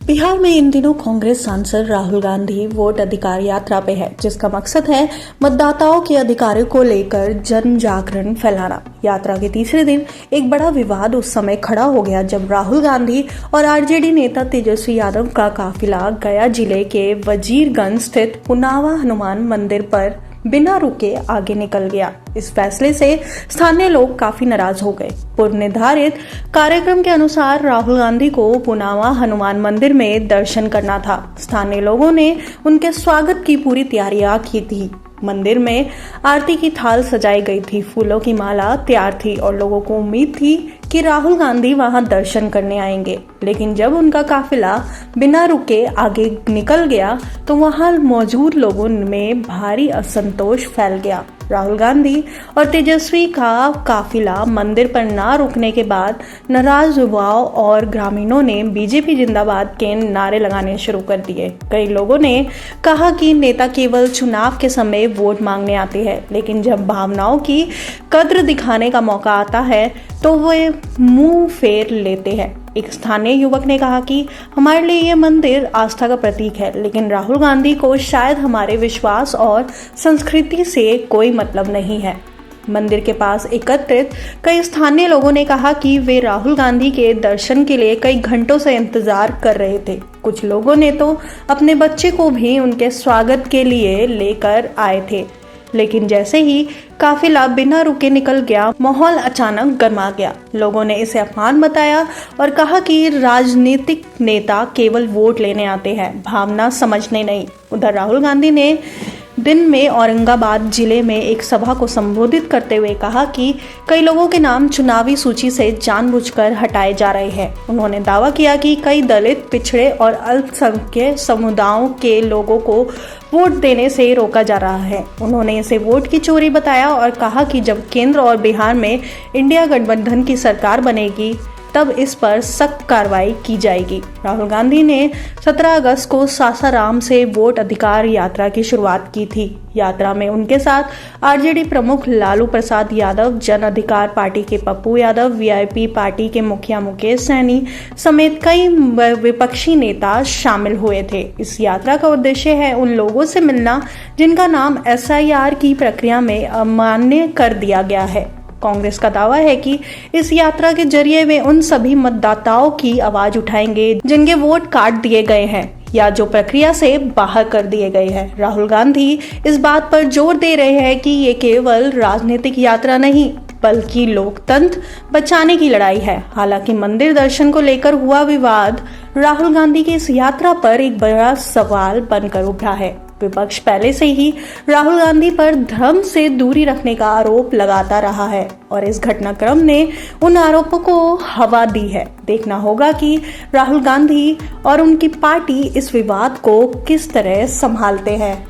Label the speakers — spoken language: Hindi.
Speaker 1: बिहार में इन दिनों कांग्रेस सांसद राहुल गांधी वोट अधिकार यात्रा पे है, जिसका मकसद है मतदाताओं के अधिकारों को लेकर जन जागरण फैलाना। यात्रा के तीसरे दिन एक बड़ा विवाद उस समय खड़ा हो गया जब राहुल गांधी और आरजेडी नेता तेजस्वी यादव का काफिला गया जिले के वजीरगंज स्थित पुनावा हनुमान मंदिर पर बिना रुके आगे निकल गया। इस फैसले से स्थानीय लोग काफी नाराज हो गए। पूर्व निर्धारित कार्यक्रम के अनुसार राहुल गांधी को पुनावा हनुमान मंदिर में दर्शन करना था। स्थानीय लोगों ने उनके स्वागत की पूरी तैयारियां की थी। मंदिर में आरती की थाल सजाई गई थी, फूलों की माला तैयार थी और लोगों को उम्मीद थी कि राहुल गांधी वहां दर्शन करने आएंगे। लेकिन जब उनका काफिला बिना रुके आगे निकल गया तो वहां मौजूद लोगों में भारी असंतोष फैल गया। राहुल गांधी और तेजस्वी का काफिला मंदिर पर ना रुकने के बाद नाराज युवाओं और ग्रामीणों ने बीजेपी जिंदाबाद के नारे लगाने शुरू कर दिए। कई लोगों ने कहा कि नेता केवल चुनाव के समय वोट मांगने आते हैं, लेकिन जब भावनाओं की कद्र दिखाने का मौका आता है तो वे मुंह फेर लेते हैं। एक स्थानीय युवक ने कहा कि हमारे लिए ये मंदिर आस्था का प्रतीक है, लेकिन राहुल गांधी को शायद हमारे विश्वास और संस्कृति से कोई मतलब नहीं है। मंदिर के पास एकत्रित कई स्थानीय लोगों ने कहा कि वे राहुल गांधी के दर्शन के लिए कई घंटों से इंतजार कर रहे थे। कुछ लोगों ने तो अपने बच्चे को भी उनके स्वागत के लिए लेकर आए थे, लेकिन जैसे ही काफिला बिना रुके निकल गया, माहौल अचानक गर्मा गया। लोगों ने इसे अपमान बताया और कहा कि राजनीतिक नेता केवल वोट लेने आते हैं, भावना समझने नहीं। उधर राहुल गांधी ने दिन में औरंगाबाद जिले में एक सभा को संबोधित करते हुए कहा कि कई लोगों के नाम चुनावी सूची से जानबूझकर हटाए जा रहे हैं। उन्होंने दावा किया कि कई दलित, पिछड़े और अल्पसंख्यक समुदायों के लोगों को वोट देने से रोका जा रहा है। उन्होंने इसे वोट की चोरी बताया और कहा कि जब केंद्र और बिहार में इंडिया गठबंधन की सरकार बनेगी तब इस पर सख्त कार्रवाई की जाएगी। राहुल गांधी ने 17 अगस्त को सासाराम से वोट अधिकार यात्रा की शुरुआत की थी। यात्रा में उनके साथ आरजेडी प्रमुख लालू प्रसाद यादव, जन अधिकार पार्टी के पप्पू यादव, वीआईपी पार्टी के मुखिया मुकेश सहनी समेत कई विपक्षी नेता शामिल हुए थे। इस यात्रा का उद्देश्य है उन लोगों से मिलना जिनका नाम एसआईआर की प्रक्रिया में अमान्य कर दिया गया है। कांग्रेस का दावा है कि इस यात्रा के जरिए वे उन सभी मतदाताओं की आवाज उठाएंगे जिनके वोट काट दिए गए हैं या जो प्रक्रिया से बाहर कर दिए गए हैं। राहुल गांधी इस बात पर जोर दे रहे हैं कि ये केवल राजनीतिक यात्रा नहीं बल्कि लोकतंत्र बचाने की लड़ाई है। हालांकि मंदिर दर्शन को लेकर हुआ विवाद राहुल गांधी की इस यात्रा पर एक बड़ा सवाल बनकर उभरा है। विपक्ष पहले से ही राहुल गांधी पर धर्म से दूरी रखने का आरोप लगाता रहा है और इस घटनाक्रम ने उन आरोपों को हवा दी है। देखना होगा कि राहुल गांधी और उनकी पार्टी इस विवाद को किस तरह संभालते हैं।